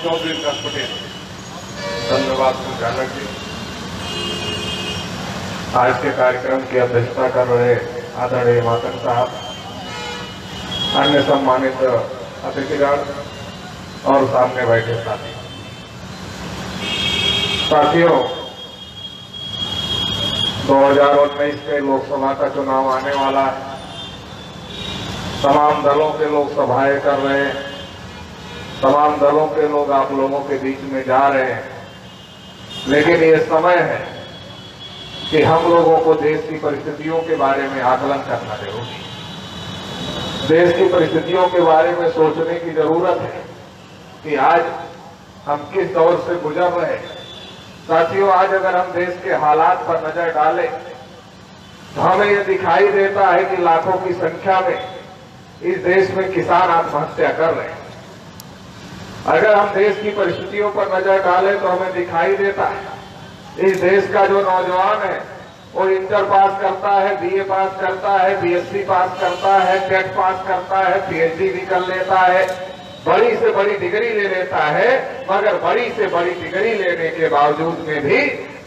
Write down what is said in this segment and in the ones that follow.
चौधरी विकास पटेल। धन्यवाद संचालक जी। आज के कार्यक्रम की अध्यक्षता कर रहे आदरणीय मातंग साहब, अन्य सम्मानित अतिथिगण और सामने बैठे साथियों, 2019 के लोकसभा का चुनाव आने वाला है। तमाम दलों के लोग सभाएं कर रहे हैं, तमाम दलों के लोग आप लोगों के बीच में जा रहे हैं, लेकिन ये समय है कि हम लोगों को देश की परिस्थितियों के बारे में आकलन करना जरूरी है। देश की परिस्थितियों के बारे में सोचने की जरूरत है कि आज हम किस दौर से गुजर रहे हैं। साथियों, आज अगर हम देश के हालात पर नजर डालें तो हमें यह दिखाई देता है कि लाखों की संख्या में इस देश में किसान आत्महत्या कर रहे हैं। अगर हम देश की परिस्थितियों पर नजर डालें तो हमें दिखाई देता है इस देश का जो नौजवान है वो इंटर पास करता है, बीए पास करता है, बीएससी पास करता है, टेट पास करता है, पीएचडी भी कर लेता है, बड़ी से बड़ी डिग्री ले लेता है, मगर बड़ी से बड़ी डिग्री लेने के बावजूद में भी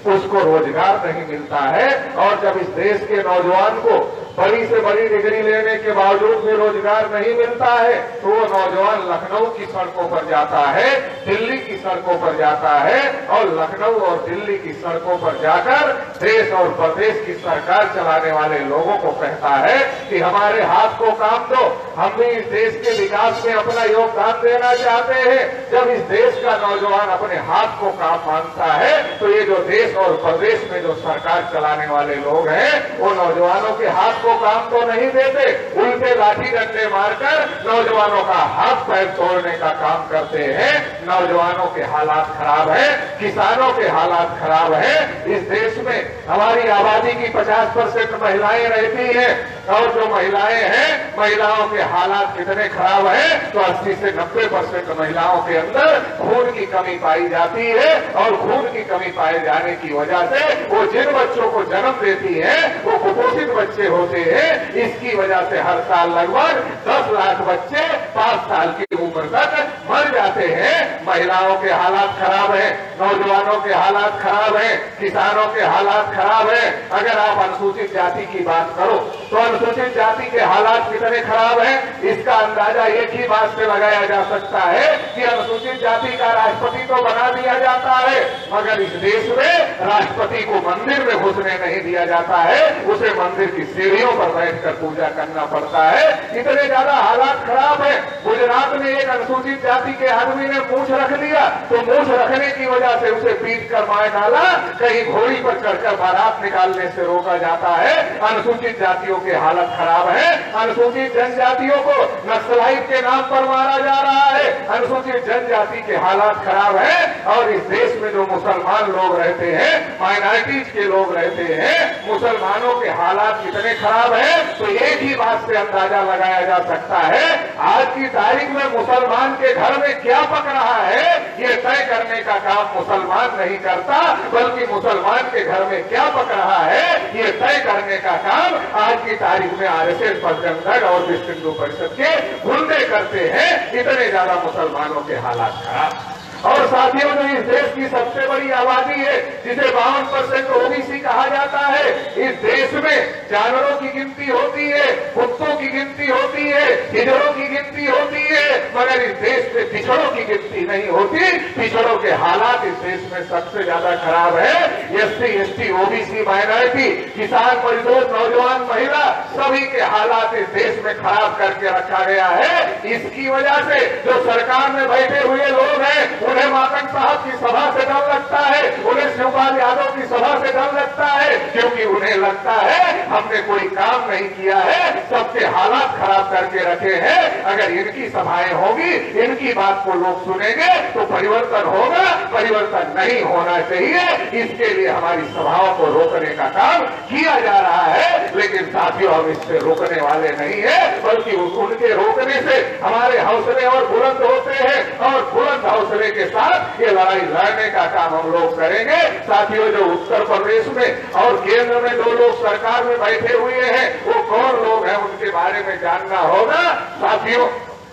उसको रोजगार नहीं मिलता है। और जब इस देश के नौजवान को बड़ी से बड़ी डिग्री लेने के बावजूद भी रोजगार नहीं मिलता है तो वो नौजवान लखनऊ की सड़कों पर जाता है, दिल्ली की सड़कों पर जाता है और लखनऊ और दिल्ली की सड़कों पर जाकर देश और प्रदेश की सरकार चलाने वाले लोगों को कहता है कि हमारे हाथ को काम दो, हम भी इस देश के विकास में अपना योगदान देना चाहते हैं। जब इस देश का नौजवान अपने हाथ को काम मांगता है तो ये जो देश और प्रदेश में जो सरकार चलाने वाले लोग हैं वो नौजवानों के हाथ को काम तो नहीं देते, उल्टे लाठी डंडे मारकर नौजवानों का हाथ पैर तोड़ने का काम करते हैं। नौजवानों के हालात खराब है, किसानों के हालात खराब है। इस देश में हमारी आबादी की 50% महिलाएं रहती हैं और जो महिलाएं हैं, महिलाओं के हालात कितने खराब हैं तो 80 से 90% महिलाओं के अंदर खून की कमी पाई जाती है और खून की कमी पाए जाने की वजह से वो जिन बच्चों को जन्म देती है वो कुपोषित बच्चे होते हैं। इसकी वजह से हर साल लगभग 10 लाख बच्चे 5 साल की उम्र तक मर जाते हैं। महिलाओं के हालात खराब है, नौजवानों के हालात खराब है, किसानों के हालात खराब है। अगर आप अनुसूचित जाति की बात करो तो अनुसूचित जाति के हालात कितने खराब है इसका अंदाजा एक ही बात से लगाया जा सकता है कि अनुसूचित जाति का राष्ट्रपति तो बना दिया जाता है मगर इस देश में राष्ट्रपति को मंदिर में घुसने नहीं दिया जाता है, उसे मंदिर की सीढ़ियों पर बैठकर पूजा करना पड़ता है। इतने ज्यादा हालात खराब है। गुजरात में एक अनुसूचित जाति के आदमी ने मूछ रख लिया तो मूछ रखने की वजह से उसे पीट कर मार डाला, कहीं घोड़ी पर चढ़कर बारात निकालने से रोका जाता है। अनुसूचित जातियों के हालत खराब है। अनुसूचित जनजातियों को नक्सलाइट के नाम पर मारा जा रहा है। अनुसूचित जनजाति के हालात खराब है और इस देश में जो मुसलमान लोग रहते हैं, माइनॉरिटीज के लोग रहते हैं, मुसलमानों के हालात कितने खराब है तो एक ही बात से अंदाजा लगाया जा सकता है आज की तारीख में मुसलमान के घर में क्या पक रहा है ये तय करने का काम मुसलमान नहीं करता, बल्कि मुसलमान के घर में क्या पक रहा है ये तय करने का काम आज की तारीख में आरएसएस, बजरंग दल और विश्व हिंदू परिषद के गुंडे करते हैं। इतने ज्यादा मुसलमानों के हालात खराब। और साथियों, जो इस देश की सबसे बड़ी आबादी है जिसे 52% ओबीसी कहा जाता है, इस देश में जानवरों की गिनती होती है, कुत्तों की गिनती होती है, हिजड़ों की गिनती होती है, मगर इस देश में पिछड़ों की गिनती नहीं होती। पिछड़ों के हालात इस देश में सबसे ज्यादा खराब है। एससी, एसटी, ओबीसी, माइनॉरिटी, किसान, मजदूर, नौजवान, महिला सभी के हालात इस देश में खराब करके रखा गया है। इसकी वजह से जो सरकार में बैठे हुए लोग हैं उन्हें मातंग साहब की सभा से डर लगता है, उन्हें शिवपाल यादव की सभा से डर लगता है, क्योंकि उन्हें लगता है हमने कोई काम नहीं किया है, सबके हालात खराब करके रखे हैं। अगर इनकी सभाएं होगी, इनकी बात को लोग सुनेंगे तो परिवर्तन होगा, परिवर्तन नहीं होना चाहिए। इसके लिए हमारी सभाओं को रोकने का काम किया जा रहा है, लेकिन साथियों हम इससे रोकने वाले नहीं है, बल्कि उनके रोकने से हमारे हौसले और बुलंद होते हैं और बुलंद हौसले के साथ ये लड़ाई लड़ने का काम हम लोग करेंगे। साथियों, जो उत्तर प्रदेश में और केंद्र में जो लोग सरकार में बैठे हुए हैं वो कौन लोग हैं उनके बारे में जानना होगा। साथियों,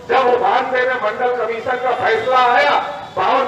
जब 92 में मंडल कमीशन का फैसला आया, 52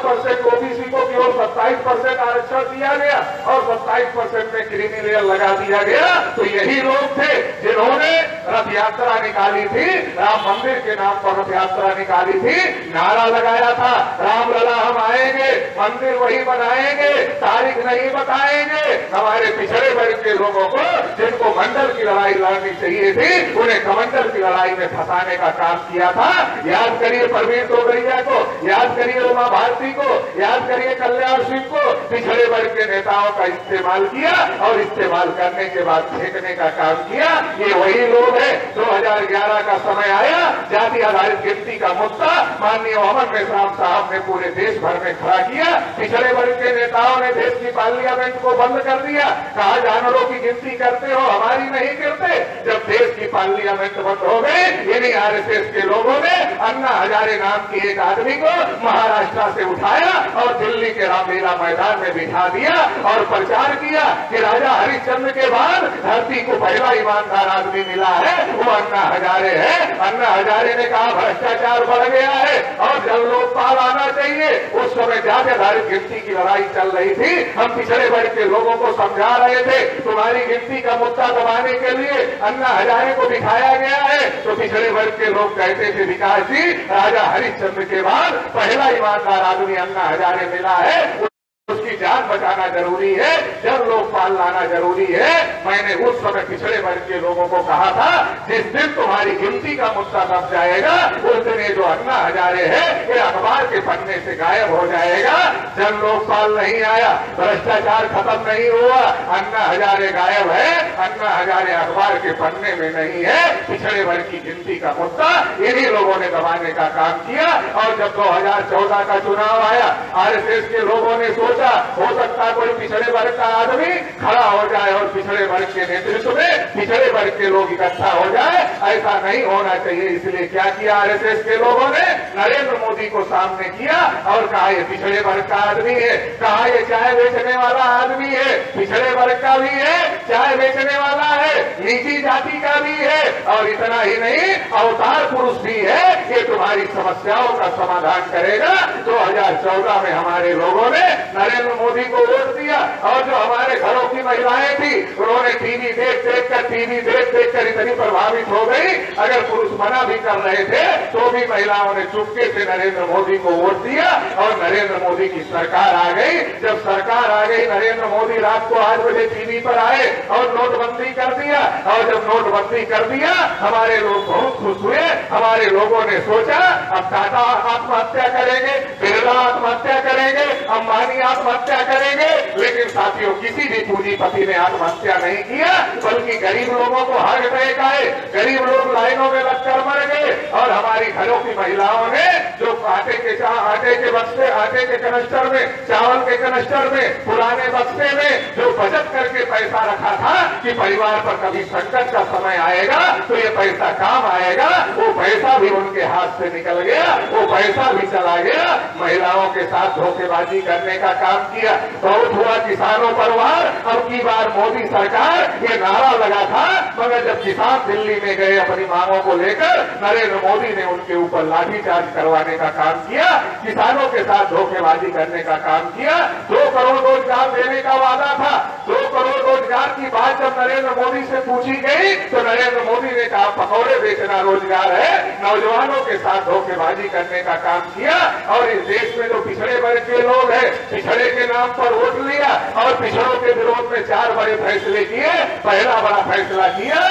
27% आरक्षण दिया गया और 27% में क्रीमी लेयर लगा दिया गया। तो यही लोग थे जिन्होंने रथ यात्रा निकाली थी, राम मंदिर के नाम पर रथ यात्रा निकाली थी, नारा लगाया था रामलला हम आएंगे, मंदिर वही बनाएंगे, तारीख नहीं बताएंगे। हमारे पिछड़े वर्ग के लोगों को जिनको मंडल की लड़ाई लड़नी चाहिए थी, उन्हें कमंडल की लड़ाई में फंसाने का काम किया था। याद करिए प्रवीण तोगड़िया को, याद करिए उमा भारती को, याद करिए कल्याण सिंह को। पिछड़े वर्ग के नेताओं का इस्तेमाल किया और इस्तेमाल करने के बाद फेंकने का काम किया। ये वही लोग हैं। 2011 का समय आया, जाति आधारित गिनती का मुद्दा माननीय अमर मेश्राम साहब ने पूरे देश भर में खड़ा किया। पिछड़े वर्ग के नेताओं ने देश की पार्लियामेंट को बंद कर दिया, कहा जानवरों की गिनती करते हो, हमारी नहीं करते। जब देश की पार्लियामेंट बंद हो गई, इन्हीं आरएसएस के लोगों ने अन्ना हजारे नाम की एक आदमी को महाराष्ट्र से उठाया और दिल्ली के रामलीला मैदान में बिठा दिया और प्रचार किया कि राजा हरिश्चंद्र के बाद धरती को पहला ईमानदार आदमी मिला है, वो अन्ना हजारे है। अन्ना हजारे ने कहा भ्रष्टाचार बढ़ गया है और जब लोकपाल आना चाहिए। उस समय जाति आधारित गिनती की लड़ाई चल रही थी। हम पिछड़े वर्ग के लोगों को समझा रहे थे तुम्हारी गिनती का मुद्दा दबाने के लिए अन्ना हजारे को दिखाया गया है। तो पिछड़े वर्ग के लोग कहते थे विकास जी, राजा हरिश्चंद्र के बाद पहला ईमानदार आदमी अन्ना हजारे मिला है, उसकी जान बचाना जरूरी है, जब लोकपाल लाना जरूरी है। मैंने उस समय पिछड़े वर्ग के लोगों को कहा था जिस दिन तुम्हारी गिनती का मुद्दा दब जाएगा, उस दिन ये जो अन्ना हजारे है ये अखबार के पन्ने से गायब हो जाएगा। जब लोकपाल नहीं आया, भ्रष्टाचार खत्म नहीं हुआ, अन्ना हजारे गायब है, अन्ना हजारे अखबार के पन्ने में नहीं है। पिछड़े वर्ग की गिनती का मुद्दा इन्हीं लोगों ने दबाने का काम किया। और जब 2014 का चुनाव आया, आरएसएस के लोगों ने सोचा हो सकता कोई पिछड़े वर्ग का आदमी खड़ा हो जाए और पिछड़े वर्ग के नेतृत्व में पिछड़े वर्ग के लोग इकट्ठा हो जाए। ऐसा नहीं होना चाहिए। इसलिए क्या किया आरएसएस के लोगों ने, नरेंद्र मोदी को सामने किया और कहा ये पिछड़े वर्ग का आदमी है, कहा ये चाय बेचने वाला आदमी है, पिछड़े वर्ग का भी है, चाय बेचने वाला है, नीची जाति का भी है और इतना ही नहीं अवतार पुरुष भी है, ये तुम्हारी समस्याओं का समाधान करेगा। 2014 में हमारे लोगों ने नरेंद्र मोदी को वोट दिया और जो हमारे घरों की महिलाएं थी उन्होंने टीवी देख देख कर इतनी प्रभावित हो गई, अगर पुरुष मना भी कर रहे थे तो भी महिलाओं ने चुपके से नरेंद्र मोदी को वोट दिया और नरेंद्र मोदी की सरकार आ गई। जब सरकार आ गई, नरेंद्र मोदी रात को 8 बजे टीवी पर आए और नोटबंदी कर दिया। और जब नोटबंदी कर दिया, हमारे लोग बहुत खुश हुए। हमारे लोगों ने सोचा अब टाटा आत्महत्या करेंगे, बिरला आत्महत्या करेंगे, अंबानी आत्महत्या करेंगे। लेकिन साथियों, किसी भी पूंजीपति ने आत्महत्या नहीं किया, बल्कि गरीब लोगों को हार्ट अटैक आए, गरीब लोग लाइनों में लगकर मर गए। और हमारी घरों की महिलाओं ने जो आटे के बक्से, आटे के कनस्टर में, चावल के कनस्टर में, पुराने बक्से में जो बचत करके पैसा रखा था कि परिवार पर कभी संकट का समय आएगा तो ये पैसा काम आएगा, वो पैसा भी उनके हाथ से निकल गया, वो पैसा भी चला गया। महिलाओं के साथ धोखेबाजी करने का काम किया। बहुत हुआ किसानों पर वार। अब की बार मोदी सरकार ये नारा लगा था, मगर जब किसान दिल्ली में गए अपनी मांगों को लेकर, नरेंद्र मोदी ने उनके ऊपर लाठीचार्ज करवाने का काम किया, किसानों के साथ धोखेबाजी करने का काम किया। 2 करोड़ रोजगार देने का वादा था। 2 करोड़ रोजगार की बात जब नरेंद्र मोदी से पूछी गई तो नरेंद्र मोदी ने कहा पकौड़े बेचना रोजगार है। नौजवानों के साथ धोखेबाजी करने का काम किया। और इस देश में जो पिछड़े वर्ग के लोग हैं, पिछड़े के नाम पर वोट लिया और पिछड़ों के विरोध में 4 बड़े फैसले किए। पहला बड़ा फैसला किया,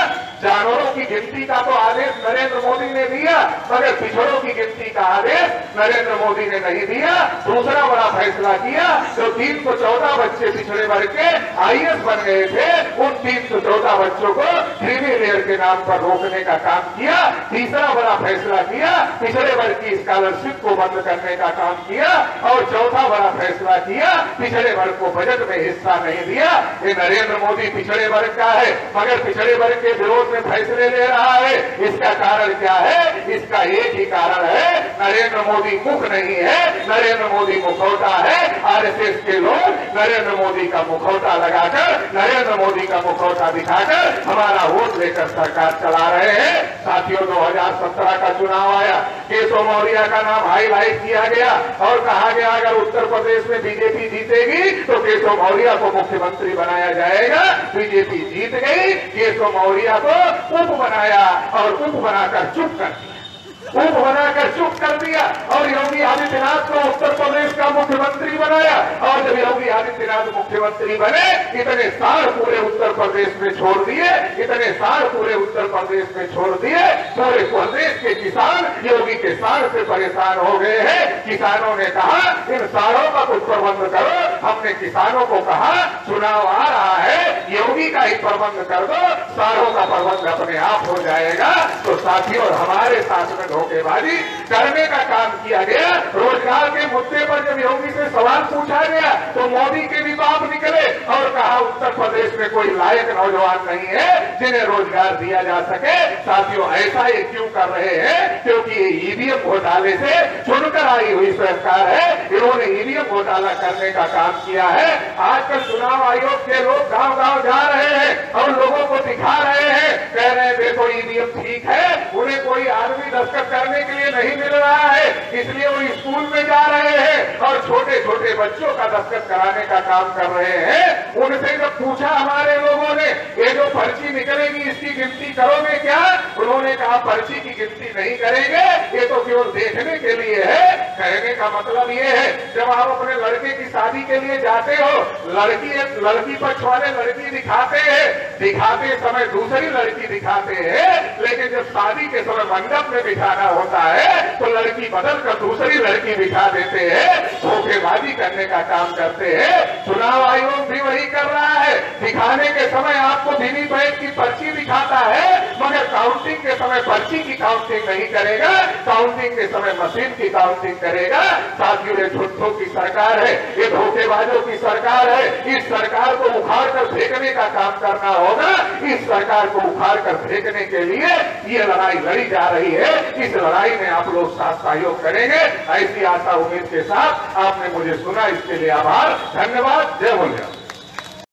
जानवरों की गिनती का तो आदेश नरेंद्र मोदी ने दिया, मगर पिछड़ों की गिनती का आदेश नरेंद्र मोदी ने नहीं दिया। दूसरा बड़ा फैसला किया, जो 314 बच्चे पिछड़े वर्ग के आईएएस बन गए थे, उन 314 बच्चों को क्रीमी लेयर के नाम पर रोकने का काम किया। तीसरा बड़ा फैसला किया, पिछड़े वर्ग की स्कॉलरशिप को बंद करने का काम किया। और चौथा बड़ा फैसला किया, पिछड़े वर्ग को बजट में हिस्सा नहीं दिया। ये नरेंद्र मोदी पिछड़े वर्ग का है, मगर पिछड़े वर्ग के विरोध में फैसले ले रहा है। इसका कारण क्या है? इसका एक ही कारण है, नरेंद्र मोदी मुख नहीं है, नरेंद्र मोदी मुखौटा है। आरएसएस के लोग नरेंद्र मोदी का मुखौटा लगाकर, नरेंद्र मोदी का मुखौटा दिखाकर हमारा वोट लेकर सरकार चला रहे हैं। साथियों, 2017 का चुनाव आया, केशव मौर्य का नाम हाईलाइट किया गया और कहा गया अगर उत्तर प्रदेश में बीजेपी जीतेगी तो केशव मौर्य को मुख्यमंत्री बनाया जाएगा। बीजेपी जीत गई, केशव मौर्य को उप बनाया और उप बनाकर चुप कर दिया, उप बनाकर चुप कर दिया और योगी आदित्यनाथ को उत्तर प्रदेश का मुख्यमंत्री बनाया। और जब योगी आदित्यनाथ मुख्यमंत्री बने, इतने साल पूरे उत्तर प्रदेश में छोड़ दिए, इतने साल पूरे उत्तर प्रदेश में छोड़ दिए। पूरे प्रदेश के किसान योगी के साल से परेशान हो गए हैं। किसानों ने कहा इन सालों का कुछ प्रबंध करो। हमने किसानों को कहा चुनाव आ रहा है, योगी का ही प्रबंध कर दो, सालों का प्रबंध अपने आप हो जाएगा। तो साथियों, हमारे साथ में धोखेबाजी करने का काम किया गया। रोजगार के मुद्दे पर जब योगी से सवाल पूछा गया तो मोदी के भी बाप निकले और कहा उत्तर प्रदेश में कोई लायक नौजवान नहीं है जिन्हें रोजगार दिया जा सके। साथियों, ऐसा ये क्यों कर रहे हैं? क्योंकि ये ईवीएम घोटाले से चुनकर आई हुई सरकार है। इन्होंने ईवीएम घोटाला करने का काम किया है। आजकल चुनाव आयोग के लोग गांव गांव जा रहे हैं और लोगों को दिखा रहे हैं, कह रहे हैं देखो ईवीएम ठीक है। उन्हें कोई आदमी दस्तखत करने के लिए नहीं मिल रहा है, इसलिए वो स्कूल में जा रहे हैं और छोटे छोटे बच्चों का दस्तखत कराने का काम कर रहे हैं। उनसे जब पूछा हमारे लोगों ने ये जो पर्ची निकलेगी इसकी गिनती करोगे क्या? उन्होंने कहा पर्ची की गिनती नहीं करेंगे, ये तो केवल देखने के लिए है। कहने का मतलब ये है जब आप अपने लड़के की शादी के लिए जाते हो, लड़की पक्ष वाले लड़की दिखाते हैं, दिखाते समय दूसरी लड़की दिखाते हैं, लेकिन जब शादी के समय मंडप में बिठाना होता है तो लड़की बदल कर दूसरी लड़की बिठा देते हैं, धोखेबाजी करने का काम करते हैं। चुनाव आयोग भी वही कर रहा है। दिखाने के समय आपको वीवीपैट की पर्ची दिखाता है, मगर काउंटिंग के समय पर्ची की काउंटिंग नहीं करेगा, काउंटिंग के समय मशीन की काउंटिंग करेगा। साथियों, ये झूठों की सरकार है, ये धोखेबाजों की सरकार है। इस सरकार को उखाड़ कर फेंकने का काम करना होगा। इस सरकार को उखाड़ कर फेंकने के लिए ये लड़ाई लड़ी जा रही है। इस लड़ाई में आप लोग साथ सहयोग करेंगे, ऐसी आशा उम्मीद के साथ आपने मुझे सुना, इसके लिए आभार, धन्यवाद। जय बोले।